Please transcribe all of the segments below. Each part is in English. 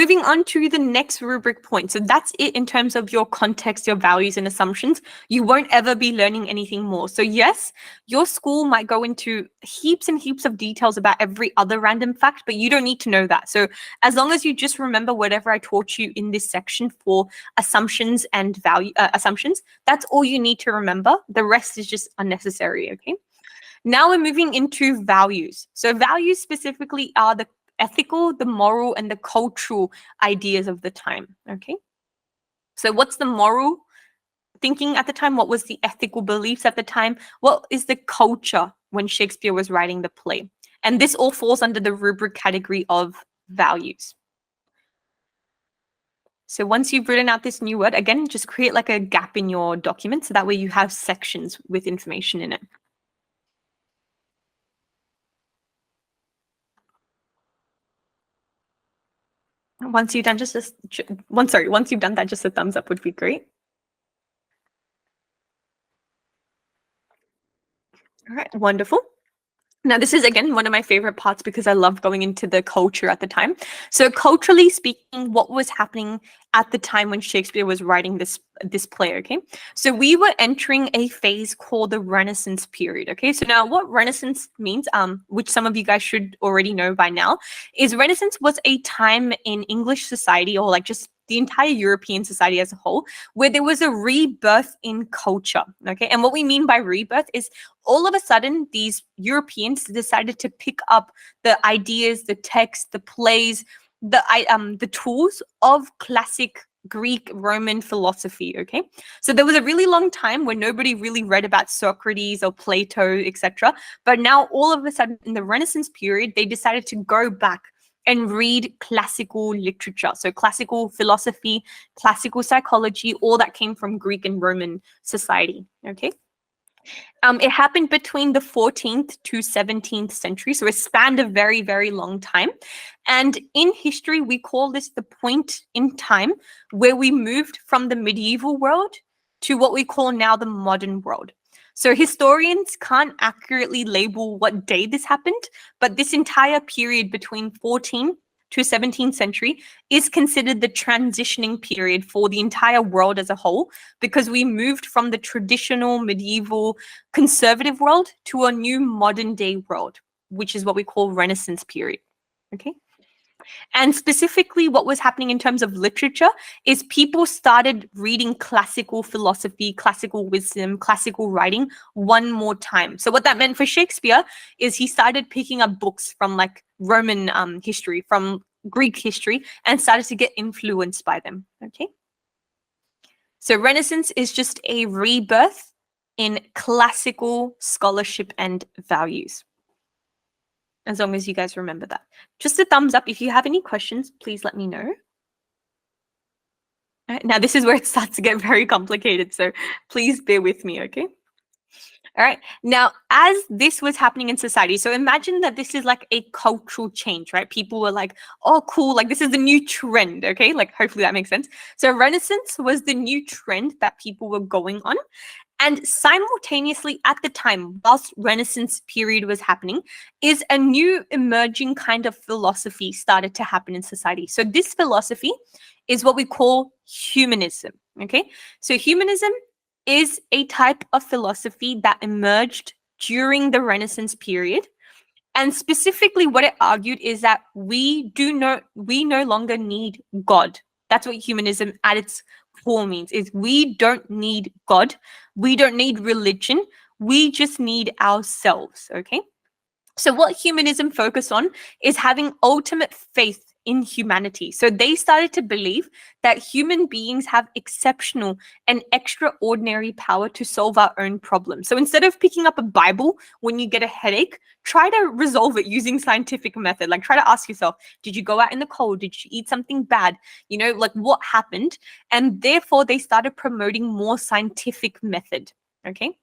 moving on to the next rubric point. So that's it in terms of your context, your values and assumptions. You won't ever be learning anything more. So yes, your school might go into heaps and heaps of details about every other random fact, but you don't need to know that. So as long as you just remember whatever I taught you in this section for assumptions and value assumptions, that's all you need to remember. The rest is just unnecessary, okay? Now we're moving into values. So values specifically are the ethical, the moral, and the cultural ideas of the time, okay? So what's the moral thinking at the time? What was the ethical beliefs at the time? What is the culture when Shakespeare was writing the play? And this all falls under the rubric category of values. So once you've written out this new word, again, just create like a gap in your document so that way you have sections with information in it. Once you've done once you've done that, just a thumbs up would be great. All right, wonderful. Now, this is, again, one of my favorite parts because I love going into the culture at the time. So culturally speaking, what was happening at the time when Shakespeare was writing this play, okay? So we were entering a phase called the Renaissance period, okay? So now what Renaissance means, which some of you guys should already know by now, is Renaissance was a time in English society, or like just the entire European society as a whole, where there was a rebirth in culture, okay? And what we mean by rebirth is all of a sudden, these Europeans decided to pick up the ideas, the text, the plays, the tools of classic Greek, Roman philosophy, okay? So there was a really long time where nobody really read about Socrates or Plato, etc. But now all of a sudden in the Renaissance period, they decided to go back and read classical literature. So classical philosophy, classical psychology, all that came from Greek and Roman society, okay? It happened between the 14th to 17th century, so it spanned a very, very long time. And in history, we call this the point in time where we moved from the medieval world to what we call now the modern world. So historians can't accurately label what day this happened, but this entire period between 14th to 17th century is considered the transitioning period for the entire world as a whole, because we moved from the traditional medieval conservative world to a new modern day world, which is what we call Renaissance period, okay? And specifically what was happening in terms of literature is people started reading classical philosophy, classical wisdom, classical writing one more time. So what that meant for Shakespeare is he started picking up books from like Roman history, from Greek history, and started to get influenced by them, okay? So Renaissance is just a rebirth in classical scholarship and values. As long as you guys remember that. Just a thumbs up. If you have any questions, please let me know. All right, now, this is where it starts to get very complicated, so please bear with me, okay? All right, now, as this was happening in society, so imagine that this is like a cultural change, right? People were like, oh, cool, like this is the new trend, okay? Like, hopefully that makes sense. So Renaissance was the new trend that people were going on. And simultaneously at the time, whilst Renaissance period was happening, is a new emerging kind of philosophy started to happen in society. So this philosophy is what we call humanism, okay? So humanism is a type of philosophy that emerged during the Renaissance period. And specifically what it argued is that we no longer need God. That's what humanism at its core means, is we don't need God. We don't need religion. We just need ourselves, okay? So what humanism focused on is having ultimate faith in humanity. So they started to believe that human beings have exceptional and extraordinary power to solve our own problems. So instead of picking up a Bible when you get a headache, try to resolve it using scientific method. Like, try to ask yourself, did you go out in the cold? Did you eat something bad? You know, like, what happened? And therefore they started promoting more scientific method, okay?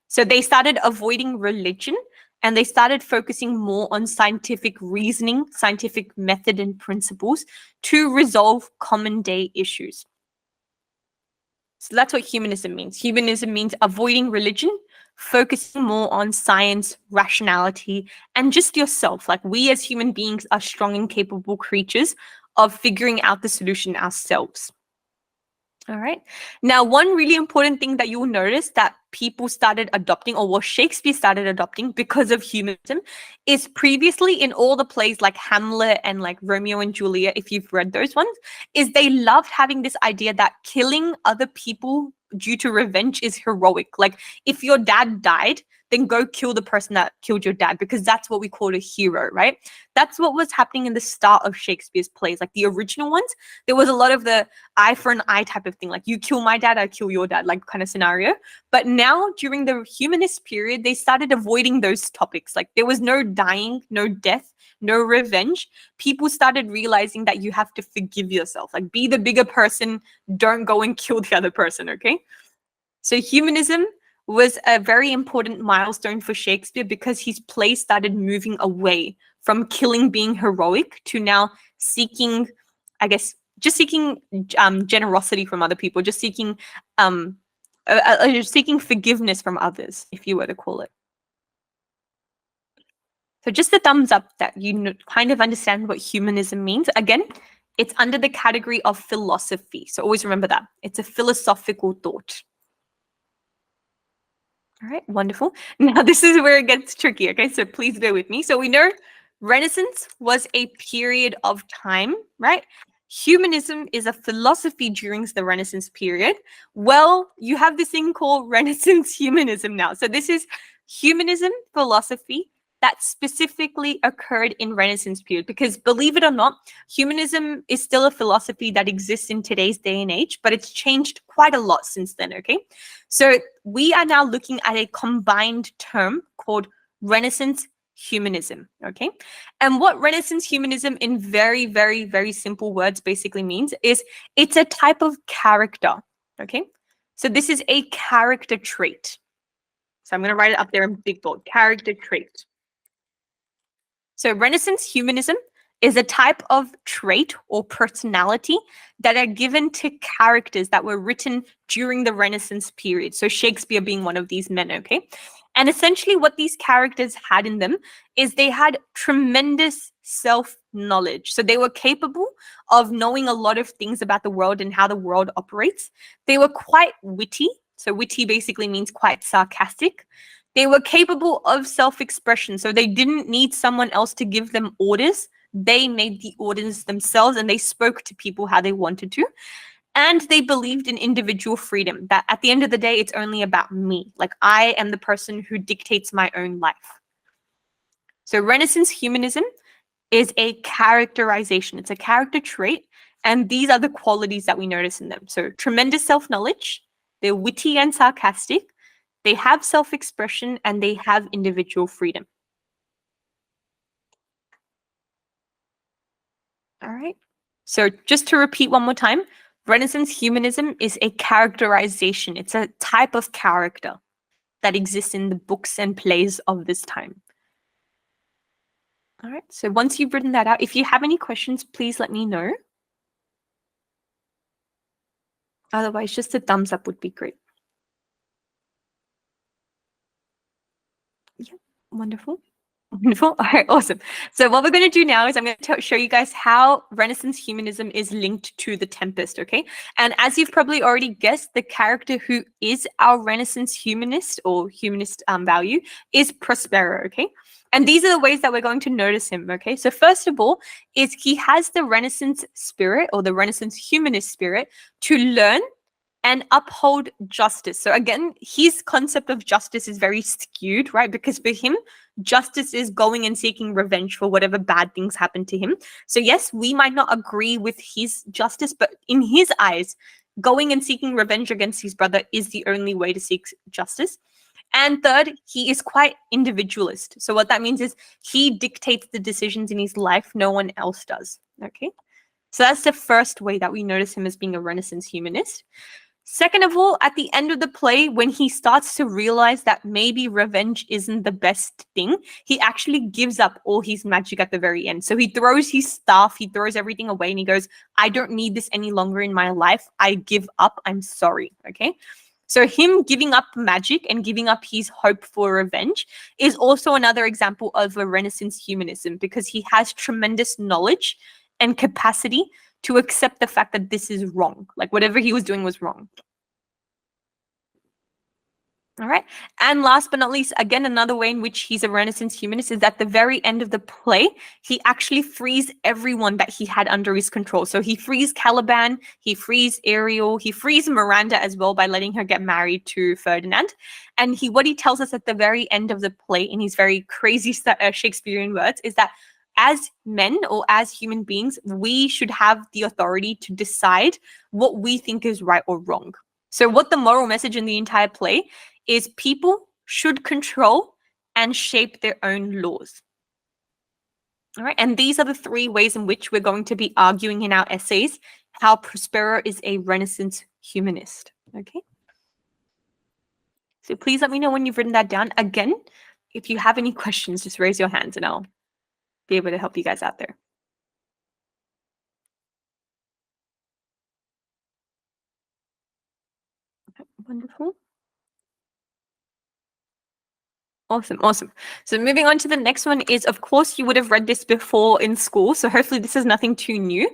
So they started avoiding religion, and they started focusing more on scientific reasoning, scientific method and principles to resolve common day issues. So that's what humanism means. Humanism means avoiding religion, focusing more on science, rationality, and just yourself. Like, we as human beings are strong and capable creatures of figuring out the solution ourselves. All right. Now, one really important thing that you will notice that people started adopting, or what Shakespeare started adopting because of humanism, is previously in all the plays like Hamlet and like Romeo and Juliet, if you've read those ones, is they loved having this idea that killing other people due to revenge is heroic. Like if your dad died, then go kill the person that killed your dad, because that's what we call a hero, right? That's what was happening in the start of Shakespeare's plays, like the original ones. There was a lot of the eye for an eye type of thing, like you kill my dad, I kill your dad, like kind of scenario. But now during the humanist period, they started avoiding those topics. Like there was no dying, no death, no revenge. People started realizing that you have to forgive yourself, like be the bigger person, don't go and kill the other person, okay? So humanism was a very important milestone for Shakespeare because his plays started moving away from killing being heroic to now seeking, I guess, just seeking generosity from other people, just seeking seeking forgiveness from others, if you were to call it. So just a thumbs up that you kind of understand what humanism means. Again, it's under the category of philosophy. So always remember that. It's a philosophical thought. All right, wonderful. Now this is where it gets tricky, okay? So please bear with me. So we know Renaissance was a period of time, right? Humanism is a philosophy during the Renaissance period. Well, you have this thing called Renaissance humanism now. So this is humanism philosophy that specifically occurred in Renaissance period, because believe it or not, humanism is still a philosophy that exists in today's day and age, but it's changed quite a lot since then, okay? So we are now looking at a combined term called Renaissance humanism, okay? And what Renaissance humanism in very, very, very simple words basically means is it's a type of character, okay? So this is a character trait. So I'm going to write it up there in big bold, character trait. So Renaissance humanism is a type of trait or personality that are given to characters that were written during the Renaissance period. So Shakespeare being one of these men, okay? And essentially what these characters had in them is they had tremendous self-knowledge. So they were capable of knowing a lot of things about the world and how the world operates. They were quite witty. So witty basically means quite sarcastic. They were capable of self-expression. So they didn't need someone else to give them orders. They made the orders themselves and they spoke to people how they wanted to. And they believed in individual freedom, that at the end of the day, it's only about me. Like I am the person who dictates my own life. So Renaissance humanism is a characterization. It's a character trait. And these are the qualities that we notice in them. So tremendous self-knowledge, they're witty and sarcastic, they have self-expression, and they have individual freedom. All right. So just to repeat one more time, Renaissance humanism is a characterization. It's a type of character that exists in the books and plays of this time. All right. So once you've written that out, if you have any questions, please let me know. Otherwise, just a thumbs up would be great. Yeah, wonderful. Wonderful. All right, awesome. So what we're going to do now is I'm going to show you guys how Renaissance humanism is linked to the Tempest, okay? And as you've probably already guessed, the character who is our Renaissance humanist or humanist value is Prospero, okay? And these are the ways that we're going to notice him, okay? So first of all, is he has the Renaissance spirit or the Renaissance humanist spirit to learn and uphold justice. So again, his concept of justice is very skewed, right? Because for him, justice is going and seeking revenge for whatever bad things happen to him. So yes, we might not agree with his justice, but in his eyes, going and seeking revenge against his brother is the only way to seek justice. And third, he is quite individualist. So what that means is he dictates the decisions in his life, no one else does, okay? So that's the first way that we notice him as being a Renaissance humanist. Second of all, at the end of the play, when he starts to realize that maybe revenge isn't the best thing, he actually gives up all his magic at the very end. So he throws his staff, he throws everything away, and he goes, I don't need this any longer in my life. I give up. I'm sorry. Okay. So him giving up magic and giving up his hope for revenge is also another example of a Renaissance humanism, because he has tremendous knowledge and capacity to accept the fact that this is wrong. Like whatever he was doing was wrong. All right. And last but not least, again, another way in which he's a Renaissance humanist is at the very end of the play, he actually frees everyone that he had under his control. So he frees Caliban, he frees Ariel, he frees Miranda as well by letting her get married to Ferdinand. And what he tells us at the very end of the play, in his very crazy Shakespearean words, is that as men or as human beings, we should have the authority to decide what we think is right or wrong. So what the moral message in the entire play is people should control and shape their own laws. All right, and these are the three ways in which we're going to be arguing in our essays how Prospero is a Renaissance humanist. Okay. So please let me know when you've written that down. Again, if you have any questions, just raise your hands and I'll be able to help you guys out there. Okay, wonderful. Awesome. So moving on to the next one is, of course, you would have read this before in school, so hopefully this is nothing too new,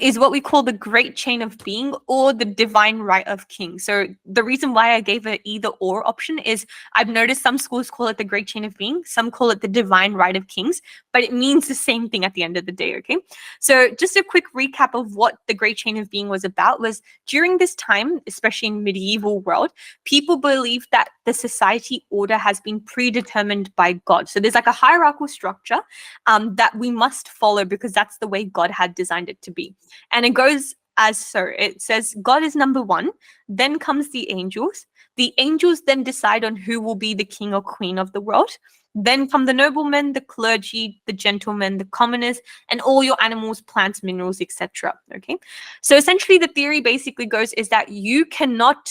is what we call the Great Chain of Being or the Divine Right of Kings. So the reason why I gave an either or option is I've noticed some schools call it the Great Chain of Being, some call it the Divine Right of Kings, but it means the same thing at the end of the day, okay? So just a quick recap of what the Great Chain of Being was about was during this time, especially in medieval world, people believed that the society order has been predetermined by God. So there's like a hierarchical structure that we must follow because that's the way God had designed it to be. And it goes as so. It says God is number one, then comes the angels. The angels then decide on who will be the king or queen of the world. Then come the noblemen, the clergy, the gentlemen, the commoners, and all your animals, plants, minerals, etc. Okay. So essentially the theory basically goes is that you cannot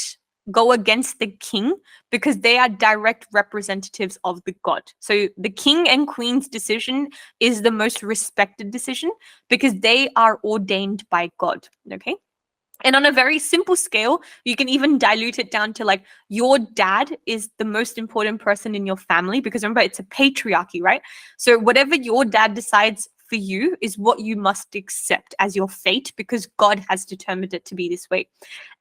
go against the king because they are direct representatives of the god. So the king and queen's decision is the most respected decision because they are ordained by God. Okay. And on a very simple scale, you can even dilute it down to like your dad is the most important person in your family because remember, it's a patriarchy, right? So whatever your dad decides for you is what you must accept as your fate because God has determined it to be this way.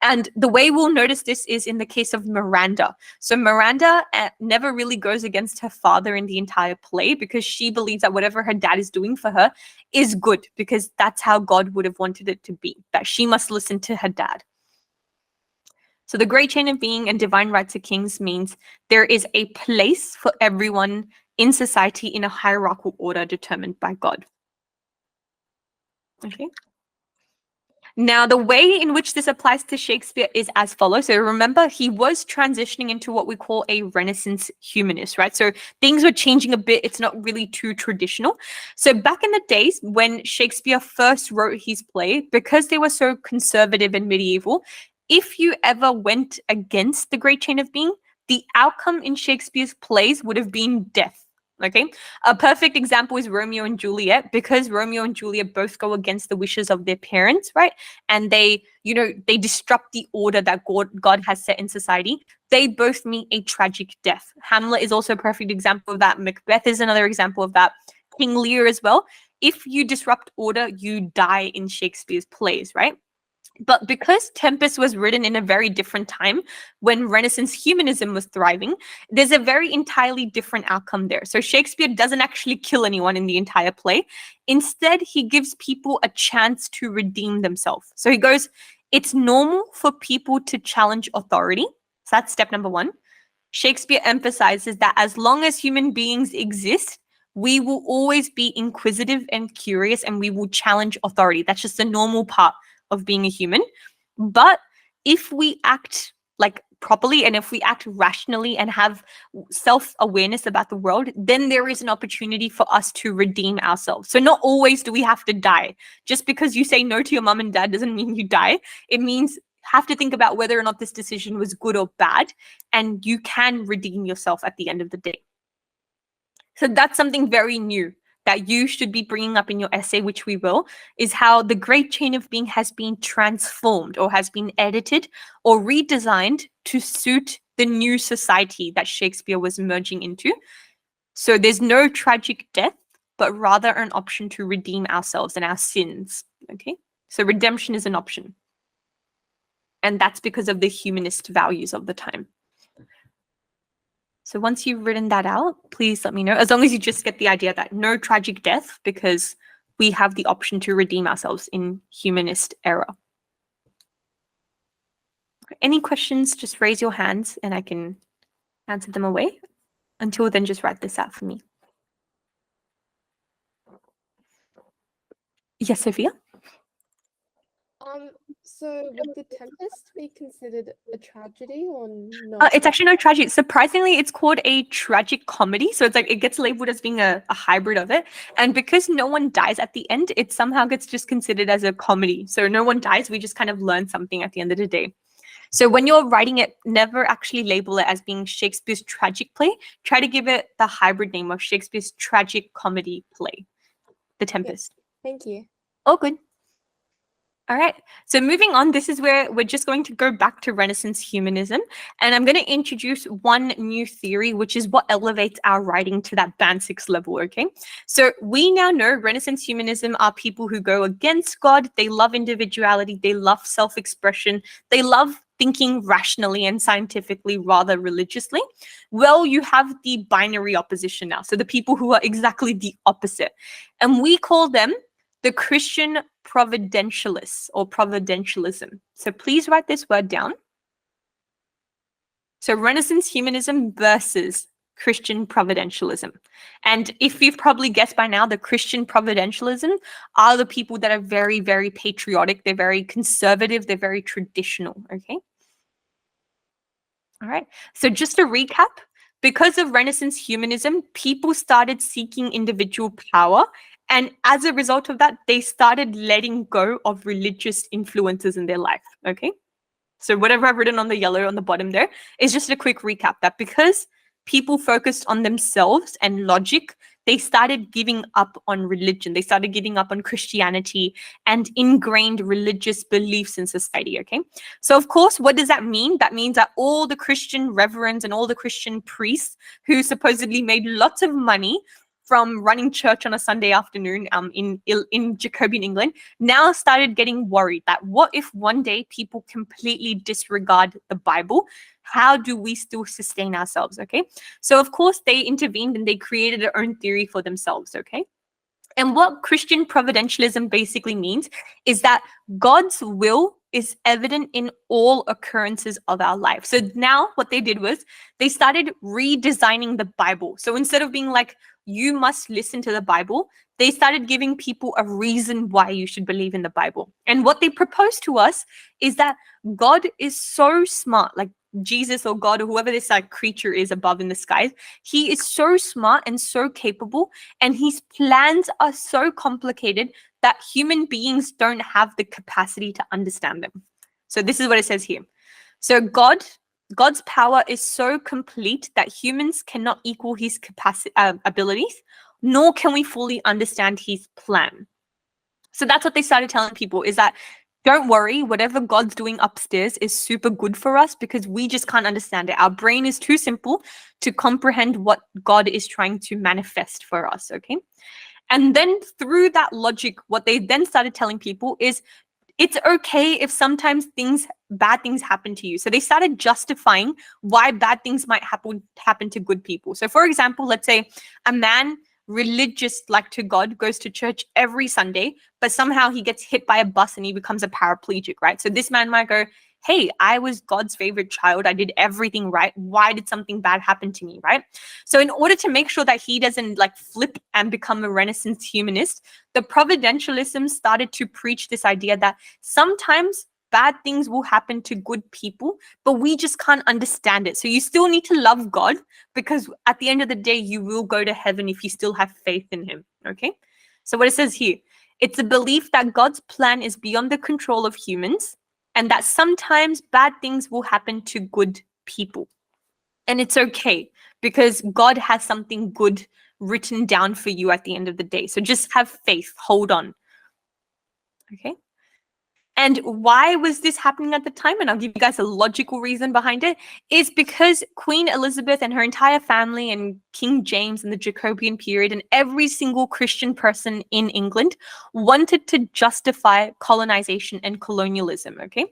And the way we'll notice this is in the case of Miranda. So Miranda never really goes against her father in the entire play because she believes that whatever her dad is doing for her is good because that's how God would have wanted it to be, that she must listen to her dad. So the Great Chain of Being and Divine Rights of Kings means there is a place for everyone in society in a hierarchical order determined by God. Okay. Now, the way in which this applies to Shakespeare is as follows. So remember, he was transitioning into what we call a Renaissance humanist, right? So things were changing a bit. It's not really too traditional. So back in the days when Shakespeare first wrote his play, because they were so conservative and medieval, if you ever went against the Great Chain of Being, the outcome in Shakespeare's plays would have been death. Okay, a perfect example is Romeo and Juliet, because Romeo and Juliet both go against the wishes of their parents, right? And they disrupt the order that God has set in society. They both meet a tragic death. Hamlet is also a perfect example of that. Macbeth is another example of that. King Lear as well. If you disrupt order, you die in Shakespeare's plays, right? But because Tempest was written in a very different time when Renaissance humanism was thriving, there's a very entirely different outcome there. So Shakespeare doesn't actually kill anyone in the entire play. Instead, he gives people a chance to redeem themselves. So he goes, it's normal for people to challenge authority. So that's step number one. Shakespeare emphasizes that as long as human beings exist, we will always be inquisitive and curious, and we will challenge authority. That's just a normal part of being a human. But if we act like properly and if we act rationally and have self-awareness about the world, then there is an opportunity for us to redeem ourselves. So not always do we have to die. Just because you say no to your mom and dad doesn't mean you die. It means have to think about whether or not this decision was good or bad, and you can redeem yourself at the end of the day. So that's something very new that you should be bringing up in your essay, which we will, is how the Great Chain of Being has been transformed or has been edited or redesigned to suit the new society that Shakespeare was merging into. So there's no tragic death. but rather an option to redeem ourselves and our sins. Okay, so redemption is an option. And that's because of the humanist values of the time. So once you've written that out, please let me know, as long as you just get the idea that no tragic death, because we have the option to redeem ourselves in humanist era. Any questions, just raise your hands and I can answer them away. Until then, just write this out for me. Yes, Sophia? So would the Tempest be considered a tragedy or not? It's actually no tragedy. Surprisingly, it's called a tragic comedy. So it's like it gets labeled as being a hybrid of it. And because no one dies at the end, it somehow gets just considered as a comedy. So no one dies. We just kind of learn something at the end of the day. So when you're writing it, never actually label it as being Shakespeare's tragic play. Try to give it the hybrid name of Shakespeare's tragic comedy play, The Tempest. Thank you. Oh, good. All right, so moving on, this is where we're just going to go back to Renaissance humanism, and I'm going to introduce one new theory, which is what elevates our writing to that band 6 level, okay? So we now know Renaissance humanism are people who go against God, they love individuality, they love self-expression, they love thinking rationally and scientifically rather religiously. Well, you have the binary opposition now, so the people who are exactly the opposite, and we call them the Christian providentialists or providentialism. So please write this word down. So Renaissance humanism versus Christian providentialism. And if you've probably guessed by now, the Christian providentialism are the people that are very, very patriotic. They're very conservative. They're very traditional. Okay. All right. So just to recap, because of Renaissance humanism, people started seeking individual power. And as a result of that, they started letting go of religious influences in their life, okay? So whatever I've written on the yellow on the bottom there is just a quick recap that because people focused on themselves and logic, they started giving up on religion. They started giving up on Christianity and ingrained religious beliefs in society, okay? So of course, what does that mean? That means that all the Christian reverends and all the Christian priests who supposedly made lots of money from running church on a Sunday afternoon in Jacobean England, now started getting worried that what if one day people completely disregard the Bible? How do we still sustain ourselves, okay? So of course they intervened and they created their own theory for themselves, okay? And what Christian providentialism basically means is that God's will is evident in all occurrences of our life. So now what they did was they started redesigning the Bible. So instead of being like, you must listen to the Bible, they started giving people a reason why you should believe in the Bible. And what they proposed to us is that God is so smart, like Jesus or God or whoever this like creature is above in the skies, he is so smart and so capable, and his plans are so complicated that human beings don't have the capacity to understand them. So this is what it says here. So God's power is so complete that humans cannot equal his abilities, nor can we fully understand his plan. So that's what they started telling people, is that don't worry, whatever God's doing upstairs is super good for us because we just can't understand it. Our brain is too simple to comprehend what God is trying to manifest for us, okay? And then through that logic, what they then started telling people is it's okay if sometimes bad things happen to you. So they started justifying why bad things might happen to good people. So for example, let's say a man religious like to God goes to church every Sunday, but somehow he gets hit by a bus and he becomes a paraplegic, right? So this man might go, hey, I was God's favorite child. I did everything right. Why did something bad happen to me, right? So in order to make sure that he doesn't like flip and become a Renaissance humanist, the providentialism started to preach this idea that sometimes bad things will happen to good people, but we just can't understand it. So you still need to love God because at the end of the day, you will go to heaven if you still have faith in him, okay? So what it says here, it's a belief that God's plan is beyond the control of humans and that sometimes bad things will happen to good people. And it's okay because God has something good written down for you at the end of the day. So just have faith, hold on, okay? And why was this happening at the time? And I'll give you guys a logical reason behind it. Is because Queen Elizabeth and her entire family and King James and the Jacobean period and every single Christian person in England wanted to justify colonization and colonialism, okay?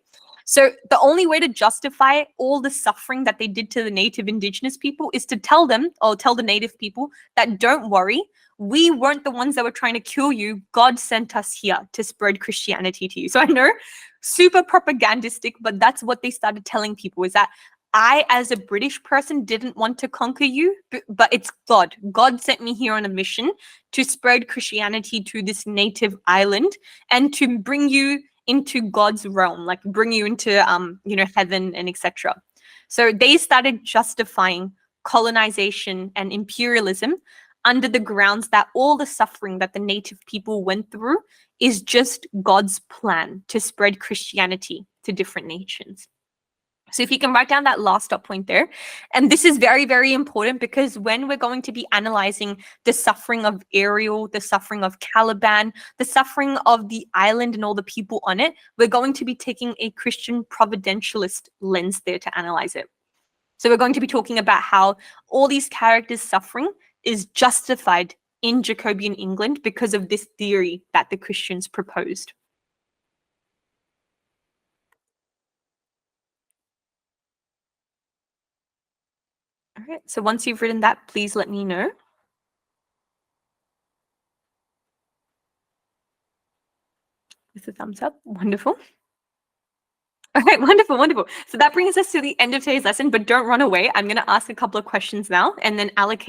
So the only way to justify all the suffering that they did to the native indigenous people is to tell them, or tell the native people, that don't worry, we weren't the ones that were trying to kill you. God sent us here to spread Christianity to you. So I know, super propagandistic, but that's what they started telling people, is that I, as a British person, didn't want to conquer you, but it's God. God sent me here on a mission to spread Christianity to this native island and to bring you into God's realm, like bring you into heaven and etc. So they started justifying colonization and imperialism under the grounds that all the suffering that the native people went through is just God's plan to spread Christianity to different nations. So if you can write down that last dot point there, and this is very, very important, because when we're going to be analyzing the suffering of Ariel, the suffering of Caliban, the suffering of the island and all the people on it, we're going to be taking a Christian providentialist lens there to analyze it. So we're going to be talking about how all these characters' suffering is justified in Jacobean England because of this theory that the Christians proposed. All right, so once you've written that, please let me know. With a thumbs up, wonderful. All right, wonderful, wonderful. So that brings us to the end of today's lesson, but don't run away. I'm going to ask a couple of questions now and then allocate